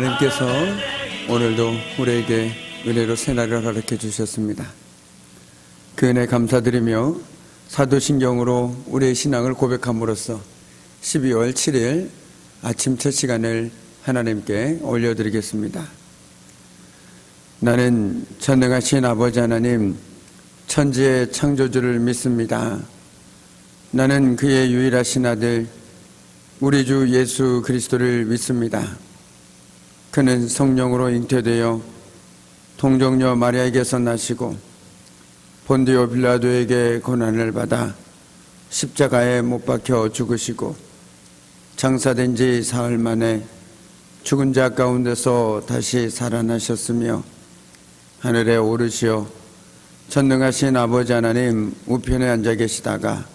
하나님께서 오늘도 우리에게 은혜로 새날을 허락해 주셨습니다. 그 은혜 감사드리며 사도신경으로 우리의 신앙을 고백함으로써 12월 7일 아침 첫 시간을 하나님께 올려드리겠습니다. 나는 전능하신 아버지 하나님, 천지의 창조주를 믿습니다. 나는 그의 유일하신 아들 우리 주 예수 그리스도를 믿습니다. 그는 성령으로 잉태되어 동정녀 마리아에게서 나시고 본디오 빌라도에게 고난을 받아 십자가에 못 박혀 죽으시고 장사된 지 사흘 만에 죽은 자 가운데서 다시 살아나셨으며 하늘에 오르시어 전능하신 아버지 하나님 우편에 앉아 계시다가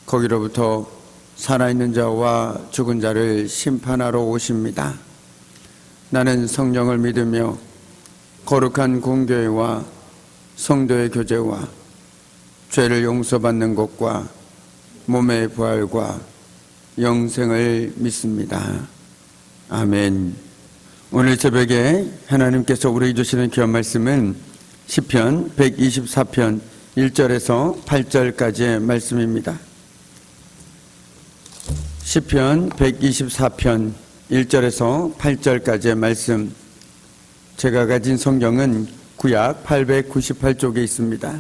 거기로부터 살아있는 자와 죽은 자를 심판하러 오십니다. 나는 성령을 믿으며 거룩한 공교회와 성도의 교제와 죄를 용서받는 것과 몸의 부활과 영생을 믿습니다. 아멘. 오늘 새벽에 하나님께서 우리에게 주시는 귀한 말씀은 시편 124편 1절에서 8절까지의 말씀입니다. 시편 124편 1절에서 8절까지의 말씀, 제가 가진 성경은 구약 898쪽에 있습니다.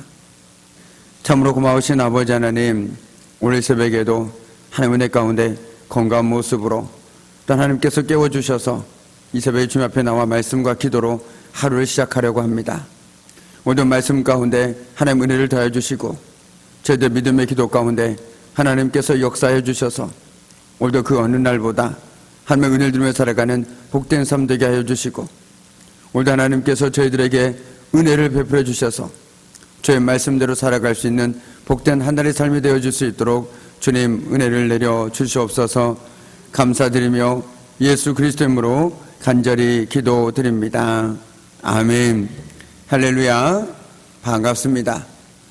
참으로 고마우신 아버지 하나님, 오늘 새벽에도 하나님의 은혜 가운데 건강한 모습으로 또 하나님께서 깨워주셔서 이 새벽에 주님 앞에 나와 말씀과 기도로 하루를 시작하려고 합니다. 오늘 말씀 가운데 하나님 은혜를 더해 주시고 저희들 믿음의 기도 가운데 하나님께서 역사해 주셔서 오늘도 그 어느 날보다 하나님의 은혜를 누리며 살아가는 복된 삶 되게 하여 주시고 오늘도 하나님께서 저희들에게 은혜를 베풀어 주셔서 주의 말씀대로 살아갈 수 있는 복된 한 날의 삶이 되어줄 수 있도록 주님 은혜를 내려 주시옵소서. 감사드리며 예수 그리스도의 이름으로 간절히 기도드립니다. 아멘. 할렐루야. 반갑습니다.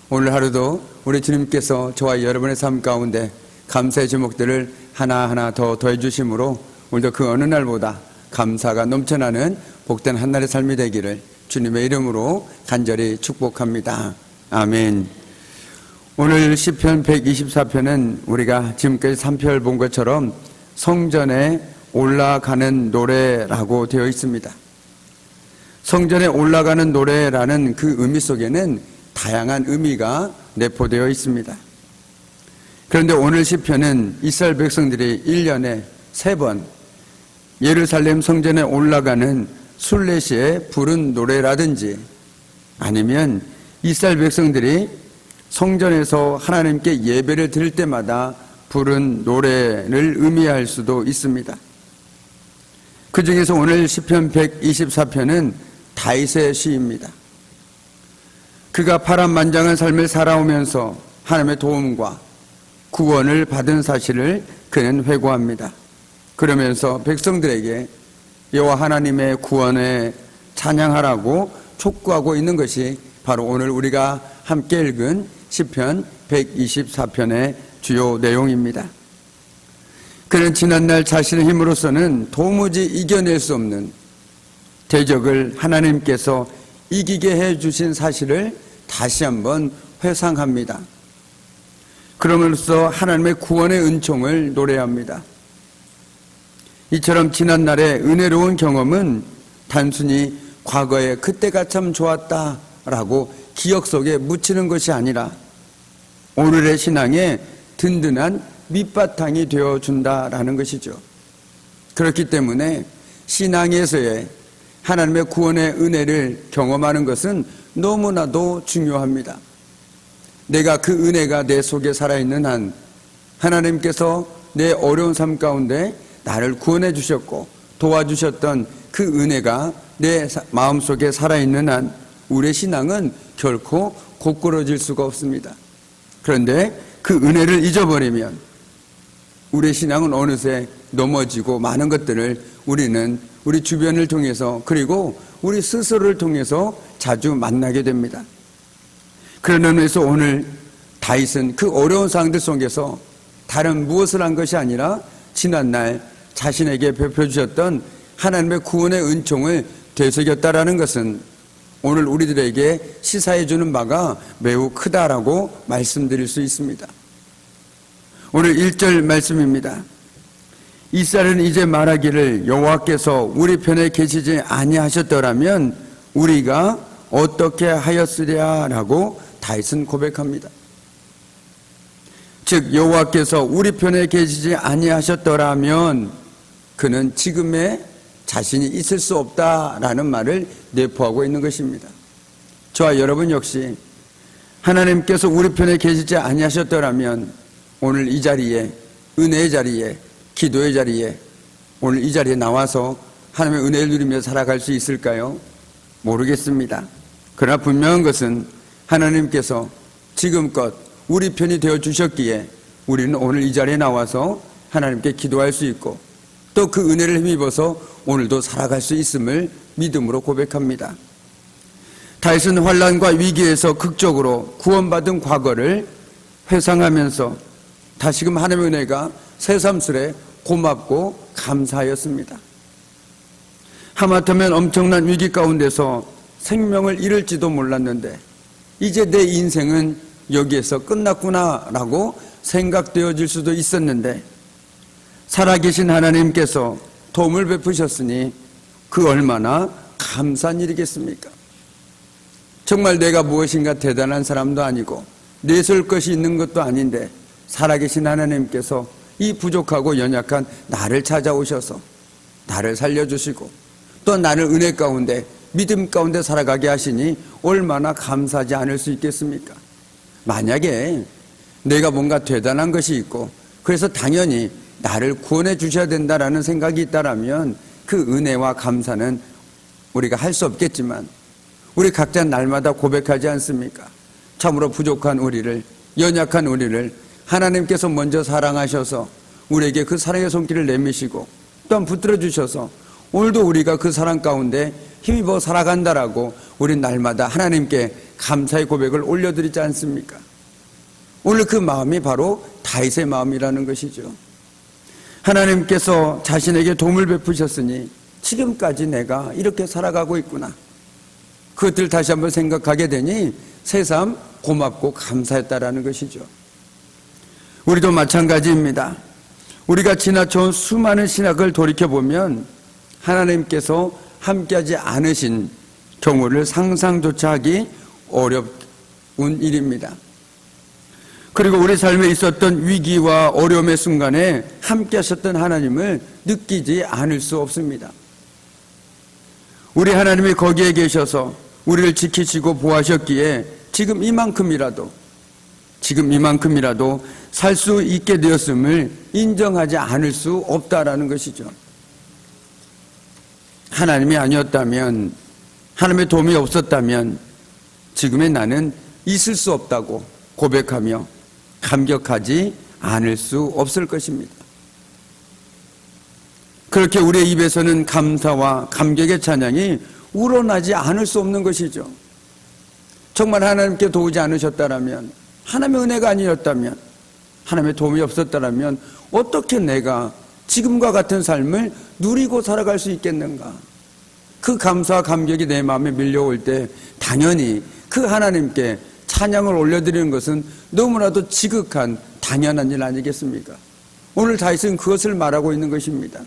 오늘 하루도 우리 주님께서 저와 여러분의 삶 가운데 감사의 제목들을 하나하나 더 더해 주심으로 오늘도 그 어느 날보다 감사가 넘쳐나는 복된 한 날의 삶이 되기를 주님의 이름으로 간절히 축복합니다. 아멘. 오늘 시편 124편은 우리가 지금까지 3편 본 것처럼 성전에 올라가는 노래라고 되어 있습니다. 성전에 올라가는 노래라는 그 의미 속에는 다양한 의미가 내포되어 있습니다. 그런데 오늘 시편은 이스라엘 백성들이 1년에 3번 예루살렘 성전에 올라가는 순례시에 부른 노래라든지 아니면 이스라엘 백성들이 성전에서 하나님께 예배를 드릴 때마다 부른 노래를 의미할 수도 있습니다. 그 중에서 오늘 시편 124편은 다윗의 시입니다. 그가 파란만장한 삶을 살아오면서 하나님의 도움과 구원을 받은 사실을 그는 회고합니다. 그러면서 백성들에게 여호와 하나님의 구원에 찬양하라고 촉구하고 있는 것이 바로 오늘 우리가 함께 읽은 시편 124편의 주요 내용입니다. 그는 지난날 자신의 힘으로서는 도무지 이겨낼 수 없는 대적을 하나님께서 이기게 해주신 사실을 다시 한번 회상합니다. 그러면서 하나님의 구원의 은총을 노래합니다. 이처럼 지난날의 은혜로운 경험은 단순히 과거에 그때가 참 좋았다라고 기억 속에 묻히는 것이 아니라 오늘의 신앙에 든든한 밑바탕이 되어준다라는 것이죠. 그렇기 때문에 신앙에서의 하나님의 구원의 은혜를 경험하는 것은 너무나도 중요합니다. 내가 그 은혜가 내 속에 살아있는 한 하나님께서 내 어려운 삶 가운데 나를 구원해 주셨고 도와주셨던 그 은혜가 내 마음속에 살아있는 한 우리의 신앙은 결코 고꾸러질 수가 없습니다. 그런데 그 은혜를 잊어버리면 우리의 신앙은 어느새 넘어지고 많은 것들을 우리는 우리 주변을 통해서 그리고 우리 스스로를 통해서 자주 만나게 됩니다. 그런 의미에서 오늘 다윗은 그 어려운 상황들 속에서 다른 무엇을 한 것이 아니라 지난날 자신에게 베풀어 주셨던 하나님의 구원의 은총을 되새겼다라는 것은 오늘 우리들에게 시사해 주는 바가 매우 크다라고 말씀드릴 수 있습니다. 오늘 1절 말씀입니다. 이스라엘은 이제 말하기를 여호와께서 우리 편에 계시지 아니하셨더라면 우리가 어떻게 하였으랴라고 다윗은 고백합니다. 즉 여호와께서 우리 편에 계시지 아니하셨더라면 그는 지금의 자신이 있을 수 없다라는 말을 내포하고 있는 것입니다. 저와 여러분 역시 하나님께서 우리 편에 계시지 아니하셨더라면 오늘 이 자리에, 은혜의 자리에, 기도의 자리에, 오늘 이 자리에 나와서 하나님의 은혜를 누리며 살아갈 수 있을까요? 모르겠습니다. 그러나 분명한 것은 하나님께서 지금껏 우리 편이 되어 주셨기에 우리는 오늘 이 자리에 나와서 하나님께 기도할 수 있고 또 그 은혜를 힘입어서 오늘도 살아갈 수 있음을 믿음으로 고백합니다. 다윗은 환난과 위기에서 극적으로 구원받은 과거를 회상하면서 다시금 하나님의 은혜가 새삼스레 고맙고 감사하였습니다. 하마터면 엄청난 위기 가운데서 생명을 잃을지도 몰랐는데 이제 내 인생은 여기에서 끝났구나라고 생각되어질 수도 있었는데 살아계신 하나님께서 도움을 베푸셨으니 그 얼마나 감사한 일이겠습니까? 정말 내가 무엇인가 대단한 사람도 아니고 내세울 것이 있는 것도 아닌데 살아계신 하나님께서 이 부족하고 연약한 나를 찾아오셔서 나를 살려주시고 또 나를 은혜 가운데 믿음 가운데 살아가게 하시니 얼마나 감사하지 않을 수 있겠습니까? 만약에 내가 뭔가 대단한 것이 있고 그래서 당연히 나를 구원해 주셔야 된다라는 생각이 있다라면 그 은혜와 감사는 우리가 할 수 없겠지만 우리 각자 날마다 고백하지 않습니까? 참으로 부족한 우리를, 연약한 우리를 하나님께서 먼저 사랑하셔서 우리에게 그 사랑의 손길을 내미시고 또한 붙들어 주셔서 오늘도 우리가 그 사랑 가운데 힘입어 살아간다라고 우리 날마다 하나님께 감사의 고백을 올려드리지 않습니까? 오늘 그 마음이 바로 다윗의 마음이라는 것이죠. 하나님께서 자신에게 도움을 베푸셨으니 지금까지 내가 이렇게 살아가고 있구나. 그것들 다시 한번 생각하게 되니 새삼 고맙고 감사했다라는 것이죠. 우리도 마찬가지입니다. 우리가 지나쳐온 수많은 신학을 돌이켜보면 하나님께서 함께하지 않으신 경우를 상상조차 하기 어려운 일입니다. 그리고 우리 삶에 있었던 위기와 어려움의 순간에 함께 하셨던 하나님을 느끼지 않을 수 없습니다. 우리 하나님이 거기에 계셔서 우리를 지키시고 보호하셨기에 지금 이만큼이라도 살 수 있게 되었음을 인정하지 않을 수 없다라는 것이죠. 하나님이 아니었다면, 하나님의 도움이 없었다면 지금의 나는 있을 수 없다고 고백하며 감격하지 않을 수 없을 것입니다. 그렇게 우리의 입에서는 감사와 감격의 찬양이 우러나지 않을 수 없는 것이죠. 정말 하나님께 도우지 않으셨다면, 하나님의 은혜가 아니었다면, 하나님의 도움이 없었다면 어떻게 내가 지금과 같은 삶을 누리고 살아갈 수 있겠는가? 그 감사와 감격이 내 마음에 밀려올 때 당연히 그 하나님께 찬양을 올려드리는 것은 너무나도 지극한 당연한 일 아니겠습니까? 오늘 다윗은 그것을 말하고 있는 것입니다.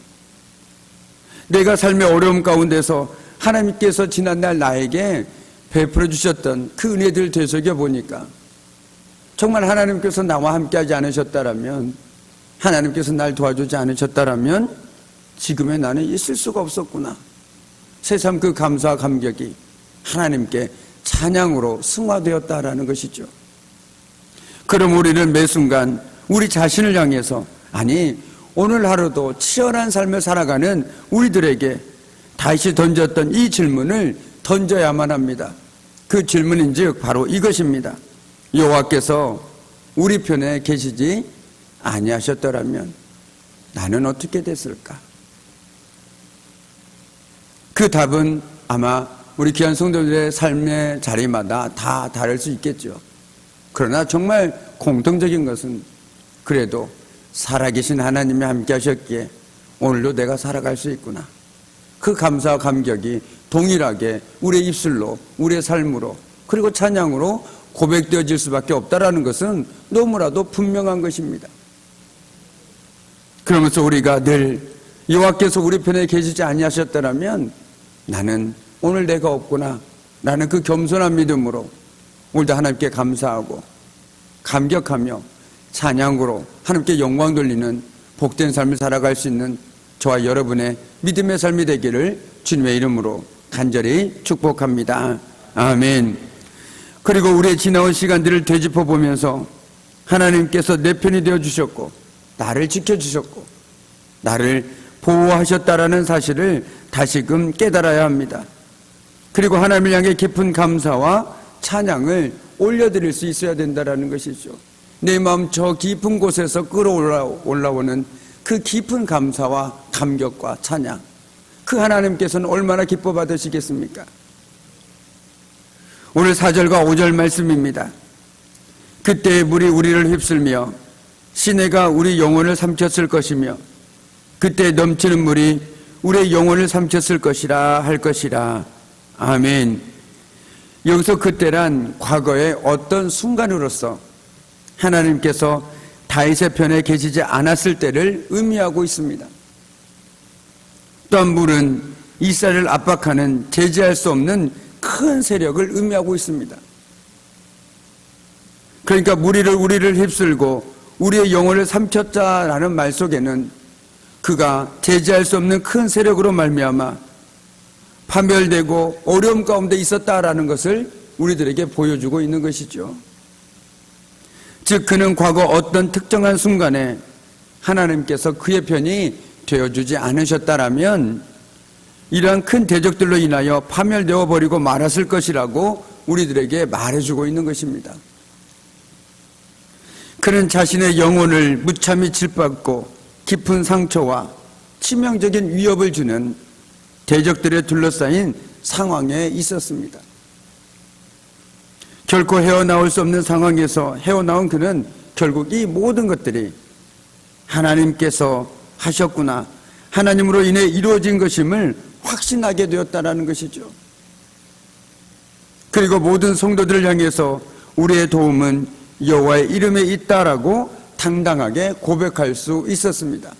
내가 삶의 어려움 가운데서 하나님께서 지난날 나에게 베풀어 주셨던 그 은혜들을 되새겨 보니까 정말 하나님께서 나와 함께하지 않으셨다면, 하나님께서 날 도와주지 않으셨다면 지금의 나는 있을 수가 없었구나. 새삼 그 감사와 감격이 하나님께 찬양으로 승화되었다라는 것이죠. 그럼 우리는 매 순간 우리 자신을 향해서, 아니 오늘 하루도 치열한 삶을 살아가는 우리들에게 다시 던졌던 이 질문을 던져야만 합니다. 그 질문인즉 바로 이것입니다. 여호와께서 우리 편에 계시지 아니하셨더라면 나는 어떻게 됐을까? 그 답은 아마 우리 귀한 성도들의 삶의 자리마다 다 다를 수 있겠죠. 그러나 정말 공통적인 것은 그래도 살아계신 하나님이 함께 하셨기에 오늘도 내가 살아갈 수 있구나. 그 감사와 감격이 동일하게 우리의 입술로, 우리의 삶으로, 그리고 찬양으로 고백되어질 수밖에 없다는 것은 너무나도 분명한 것입니다. 그러면서 우리가 늘 여호와께서 우리 편에 계시지 아니하셨더라면 나는 오늘 내가 없구나, 라는 그 겸손한 믿음으로 오늘도 하나님께 감사하고 감격하며 찬양으로 하나님께 영광 돌리는 복된 삶을 살아갈 수 있는 저와 여러분의 믿음의 삶이 되기를 주님의 이름으로 간절히 축복합니다. 아멘. 그리고 우리의 지나온 시간들을 되짚어 보면서 하나님께서 내 편이 되어주셨고 나를 지켜주셨고 나를 보호하셨다라는 사실을 다시금 깨달아야 합니다. 그리고 하나님을 향해 깊은 감사와 찬양을 올려드릴 수 있어야 된다는 것이죠. 내 마음 저 깊은 곳에서 끌어올라오는 그 깊은 감사와 감격과 찬양, 그 하나님께서는 얼마나 기뻐 받으시겠습니까? 오늘 4절과 5절 말씀입니다. 그때 물이 우리를 휩쓸며 시내가 우리 영혼을 삼켰을 것이며 그때 넘치는 물이 우리의 영혼을 삼켰을 것이라 할 것이라. 아멘. 여기서 그때란 과거의 어떤 순간으로서 하나님께서 다윗의 편에 계시지 않았을 때를 의미하고 있습니다. 또한 물은 이스라엘을 압박하는 제지할 수 없는 큰 세력을 의미하고 있습니다. 그러니까 우리를 휩쓸고 우리의 영혼을 삼켰다라는 말 속에는 그가 제지할 수 없는 큰 세력으로 말미암아 파멸되고 어려움 가운데 있었다라는 것을 우리들에게 보여주고 있는 것이죠. 즉 그는 과거 어떤 특정한 순간에 하나님께서 그의 편이 되어주지 않으셨다라면 이러한 큰 대적들로 인하여 파멸되어 버리고 말았을 것이라고 우리들에게 말해주고 있는 것입니다. 그는 자신의 영혼을 무참히 짓밟고 깊은 상처와 치명적인 위협을 주는 대적들에 둘러싸인 상황에 있었습니다. 결코 헤어나올 수 없는 상황에서 헤어나온 그는 결국 이 모든 것들이 하나님께서 하셨구나, 하나님으로 인해 이루어진 것임을 확신하게 되었다는 것이죠. 그리고 모든 성도들을 향해서 우리의 도움은 여호와의 이름에 있다라고 당당하게 고백할 수 있었습니다.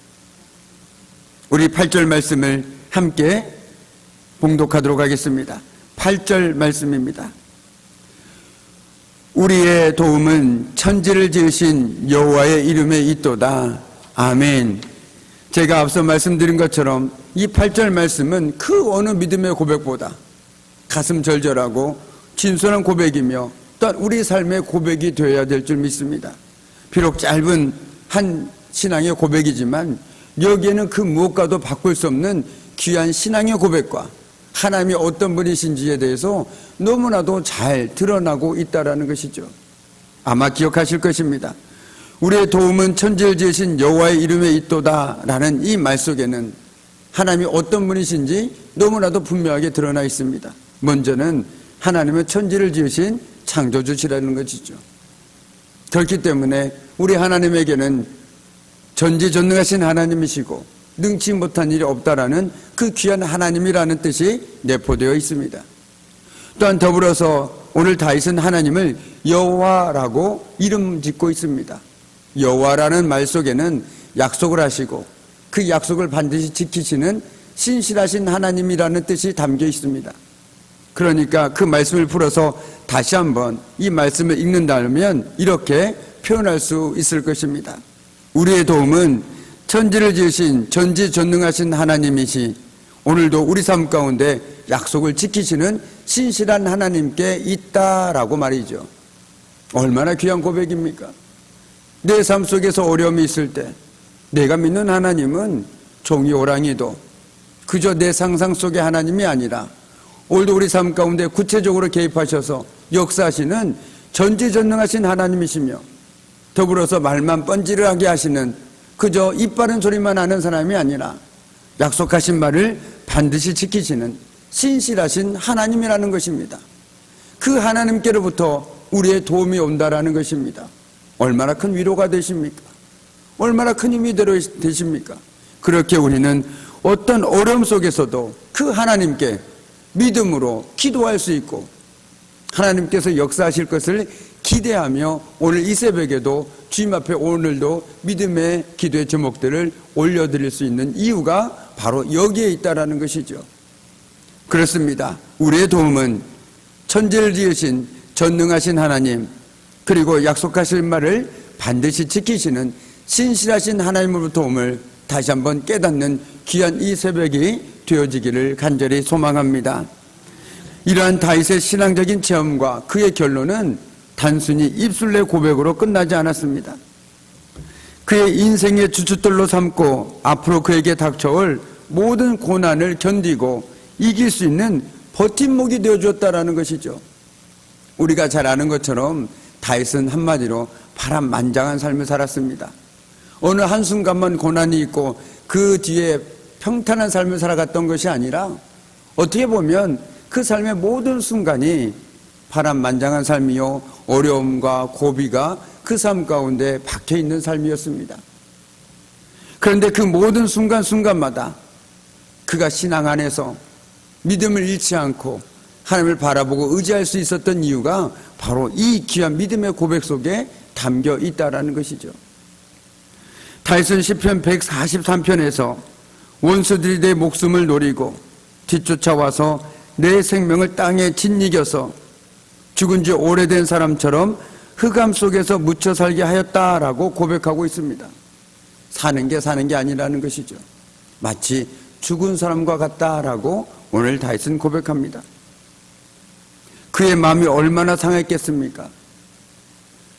우리 8절 말씀을 함께 봉독하도록 하겠습니다. 8절 말씀입니다. 우리의 도움은 천지를 지으신 여호와의 이름에 있도다. 아멘. 제가 앞서 말씀드린 것처럼 이 8절 말씀은 그 어느 믿음의 고백보다 가슴 절절하고 진솔한 고백이며 또한 우리 삶의 고백이 되어야 될 줄 믿습니다. 비록 짧은 한 신앙의 고백이지만 여기에는 그 무엇과도 바꿀 수 없는 귀한 신앙의 고백과 하나님이 어떤 분이신지에 대해서 너무나도 잘 드러나고 있다는 것이죠. 아마 기억하실 것입니다. 우리의 도움은 천지를 지으신 여호와의 이름에 있도다 라는 이 말 속에는 하나님이 어떤 분이신지 너무나도 분명하게 드러나 있습니다. 먼저는 하나님은 천지를 지으신 창조주시라는 것이죠. 그렇기 때문에 우리 하나님에게는 전지전능하신 하나님이시고 능치 못한 일이 없다라는 그 귀한 하나님이라는 뜻이 내포되어 있습니다. 또한 더불어서 오늘 다윗은 하나님을 여호와라고 이름 짓고 있습니다. 여호와라는 말 속에는 약속을 하시고 그 약속을 반드시 지키시는 신실하신 하나님이라는 뜻이 담겨 있습니다. 그러니까 그 말씀을 풀어서 다시 한번 이 말씀을 읽는다면 이렇게 표현할 수 있을 것입니다. 우리의 도움은 천지를 지으신 전지전능하신 하나님이시 오늘도 우리 삶 가운데 약속을 지키시는 신실한 하나님께 있다라고 말이죠. 얼마나 귀한 고백입니까? 내 삶 속에서 어려움이 있을 때 내가 믿는 하나님은 종이 호랑이도 그저 내 상상 속의 하나님이 아니라 오늘도 우리 삶 가운데 구체적으로 개입하셔서 역사하시는 전지전능하신 하나님이시며 더불어서 말만 뻔질하게 하시는 그저 입 바른 소리만 하는 사람이 아니라 약속하신 말을 반드시 지키시는 신실하신 하나님이라는 것입니다. 그 하나님께로부터 우리의 도움이 온다라는 것입니다. 얼마나 큰 위로가 되십니까? 얼마나 큰 힘이 되십니까? 그렇게 우리는 어떤 어려움 속에서도 그 하나님께 믿음으로 기도할 수 있고 하나님께서 역사하실 것을 기대하며 오늘 이 새벽에도 주님 앞에 오늘도 믿음의 기도의 제목들을 올려드릴 수 있는 이유가 바로 여기에 있다는 것이죠. 그렇습니다. 우리의 도움은 천지를 지으신 전능하신 하나님, 그리고 약속하실 말을 반드시 지키시는 신실하신 하나님으로부터 도움을 다시 한번 깨닫는 귀한 이 새벽이 되어지기를 간절히 소망합니다. 이러한 다윗의 신앙적인 체험과 그의 결론은 단순히 입술의 고백으로 끝나지 않았습니다. 그의 인생의 주춧돌로 삼고 앞으로 그에게 닥쳐올 모든 고난을 견디고 이길 수 있는 버팀목이 되어주었다는 것이죠. 우리가 잘 아는 것처럼 다윗은 한마디로 파란만장한 삶을 살았습니다. 어느 한순간만 고난이 있고 그 뒤에 평탄한 삶을 살아갔던 것이 아니라 어떻게 보면 그 삶의 모든 순간이 파란만장한 삶이요, 어려움과 고비가 그 삶 가운데 박혀있는 삶이었습니다. 그런데 그 모든 순간순간마다 그가 신앙 안에서 믿음을 잃지 않고 하나님을 바라보고 의지할 수 있었던 이유가 바로 이 귀한 믿음의 고백 속에 담겨 있다는 것이죠. 다윗은 시편 143편에서 원수들이 내 목숨을 노리고 뒤쫓아와서 내 생명을 땅에 짓이겨서 죽은 지 오래된 사람처럼 흑암 속에서 묻혀 살게 하였다라고 고백하고 있습니다. 사는 게 아니라는 것이죠. 마치 죽은 사람과 같다라고 오늘 다윗은 고백합니다. 그의 마음이 얼마나 상했겠습니까?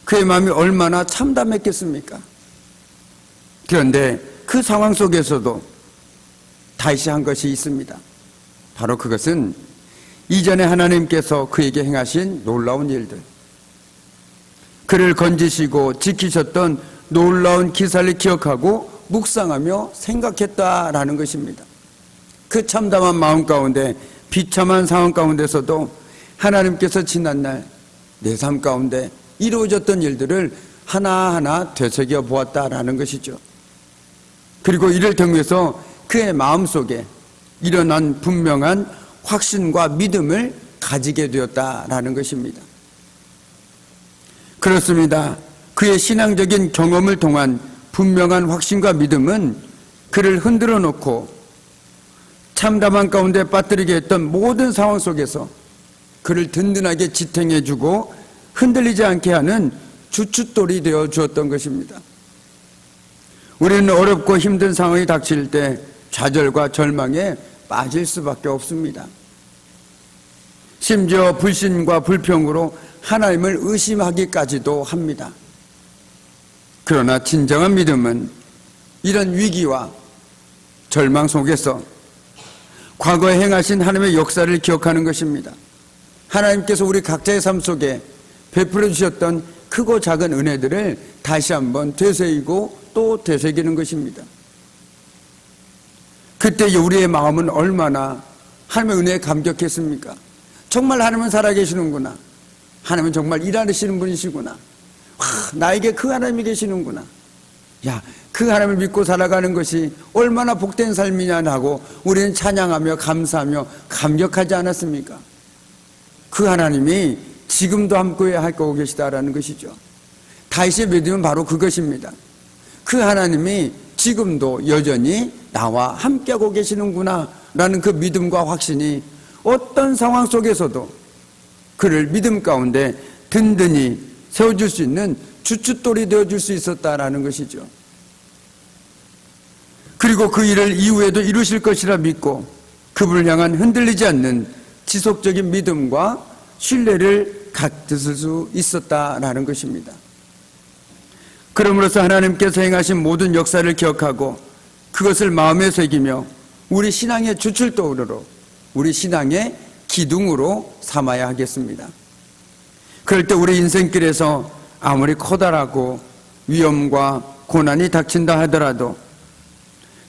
그의 마음이 얼마나 참담했겠습니까? 그런데 그 상황 속에서도 다윗이 한 것이 있습니다. 바로 그것은 이전에 하나님께서 그에게 행하신 놀라운 일들, 그를 건지시고 지키셨던 놀라운 기사를 기억하고 묵상하며 생각했다라는 것입니다. 그 참담한 마음 가운데, 비참한 상황 가운데서도 하나님께서 지난날 내 삶 가운데 이루어졌던 일들을 하나하나 되새겨 보았다라는 것이죠. 그리고 이를 통해서 그의 마음속에 일어난 분명한 확신과 믿음을 가지게 되었다라는 것입니다. 그렇습니다. 그의 신앙적인 경험을 통한 분명한 확신과 믿음은 그를 흔들어 놓고 참담한 가운데 빠뜨리게 했던 모든 상황 속에서 그를 든든하게 지탱해 주고 흔들리지 않게 하는 주춧돌이 되어 주었던 것입니다. 우리는 어렵고 힘든 상황이 닥칠 때 좌절과 절망에 빠질 수밖에 없습니다. 심지어 불신과 불평으로 하나님을 의심하기까지도 합니다. 그러나 진정한 믿음은 이런 위기와 절망 속에서 과거에 행하신 하나님의 역사를 기억하는 것입니다. 하나님께서 우리 각자의 삶 속에 베풀어 주셨던 크고 작은 은혜들을 다시 한번 되새기고 또 되새기는 것입니다. 그때 우리의 마음은 얼마나 하나님의 은혜에 감격했습니까? 정말 하나님은 살아계시는구나. 하나님은 정말 일하시는 분이시구나. 나에게 그 하나님이 계시는구나. 야, 그 하나님을 믿고 살아가는 것이 얼마나 복된 삶이냐 하고 우리는 찬양하며 감사하며 감격하지 않았습니까? 그 하나님이 지금도 함께 하고 계시다라는 것이죠. 다윗의 믿음은 바로 그것입니다. 그 하나님이 지금도 여전히 나와 함께하고 계시는구나 라는 그 믿음과 확신이 어떤 상황 속에서도 그를 믿음 가운데 든든히 세워줄 수 있는 주춧돌이 되어줄 수 있었다라는 것이죠. 그리고 그 일을 이후에도 이루실 것이라 믿고 그분을 향한 흔들리지 않는 지속적인 믿음과 신뢰를 갖을 수 있었다라는 것입니다. 그럼으로써 하나님께서 행하신 모든 역사를 기억하고 그것을 마음에 새기며 우리 신앙의 주춧돌로, 우리 신앙의 기둥으로 삼아야 하겠습니다. 그럴 때 우리 인생길에서 아무리 커다랗고 위험과 고난이 닥친다 하더라도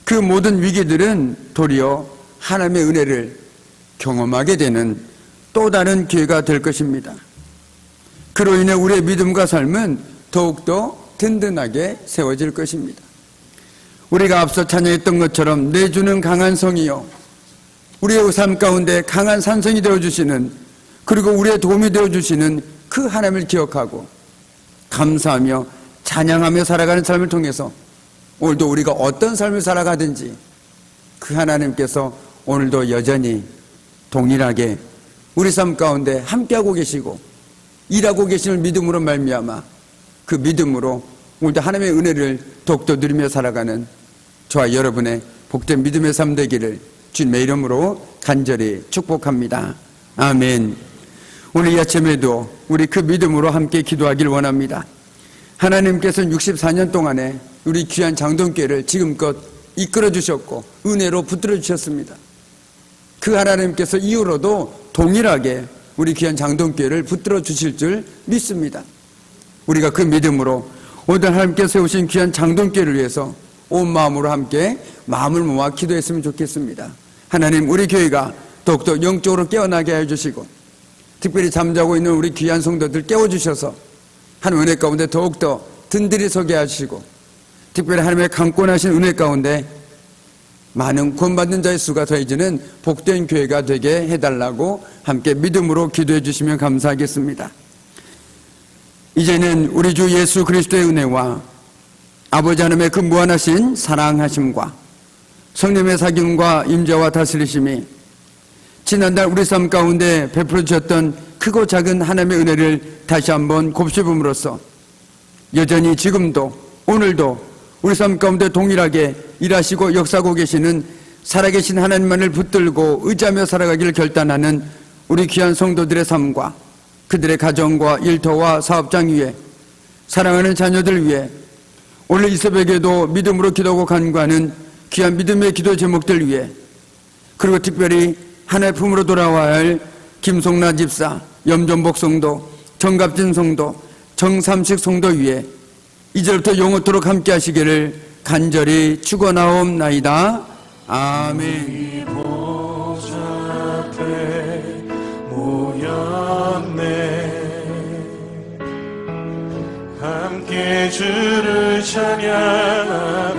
그 모든 위기들은 도리어 하나님의 은혜를 경험하게 되는 또 다른 기회가 될 것입니다. 그로 인해 우리의 믿음과 삶은 더욱더 든든하게 세워질 것입니다. 우리가 앞서 찬양했던 것처럼 내주는 강한 성이요 우리의 삶 가운데 강한 산성이 되어주시는, 그리고 우리의 도움이 되어주시는 그 하나님을 기억하고 감사하며 찬양하며 살아가는 삶을 통해서 오늘도 우리가 어떤 삶을 살아가든지 그 하나님께서 오늘도 여전히 동일하게 우리 삶 가운데 함께하고 계시고 일하고 계시는 믿음으로 말미암아 그 믿음으로 오늘도 하나님의 은혜를 더욱더 누리며 살아가는 저와 여러분의 복된 믿음의 삶 되기를 주님의 이름으로 간절히 축복합니다. 아멘. 오늘 이 아침에도 우리 그 믿음으로 함께 기도하길 원합니다. 하나님께서는 64년 동안에 우리 귀한 장동교회를 지금껏 이끌어 주셨고 은혜로 붙들어 주셨습니다. 그 하나님께서 이후로도 동일하게 우리 귀한 장동교회를 붙들어 주실 줄 믿습니다. 우리가 그 믿음으로 오늘 하나님께서 세우신 귀한 장동교회를 위해서 온 마음으로 함께 마음을 모아 기도했으면 좋겠습니다. 하나님, 우리 교회가 더욱더 영적으로 깨어나게 해주시고 특별히 잠자고 있는 우리 귀한 성도들 깨워주셔서 하나님 은혜 가운데 더욱더 든든히 서게 하시고 특별히 하나님의 강권하신 은혜 가운데 많은 구원받는 자의 수가 더해지는 복된 교회가 되게 해달라고 함께 믿음으로 기도해 주시면 감사하겠습니다. 이제는 우리 주 예수 그리스도의 은혜와 아버지 하나님의 그 무한하신 사랑하심과 성령의 사귐과 임재와 다스리심이 지난달 우리 삶 가운데 베풀어 주셨던 크고 작은 하나님의 은혜를 다시 한번 곱씹음으로써 여전히 지금도 오늘도 우리 삶 가운데 동일하게 일하시고 역사하고 계시는 살아계신 하나님만을 붙들고 의지하며 살아가기를 결단하는 우리 귀한 성도들의 삶과 그들의 가정과 일터와 사업장 위에 사랑하는 자녀들 위해 오늘 이 새벽에도 믿음으로 기도하고 간구하는 귀한 믿음의 기도 제목들 위해 그리고 특별히 하나의 품으로 돌아와야 할 김송나 집사, 염전복 성도, 정갑진 성도, 정삼식 성도 위에 이제부터 영원토록 함께 하시기를 간절히 축원하옵나이다. 아멘. 보좌 앞에 모였네. 함께 주를 찬양하며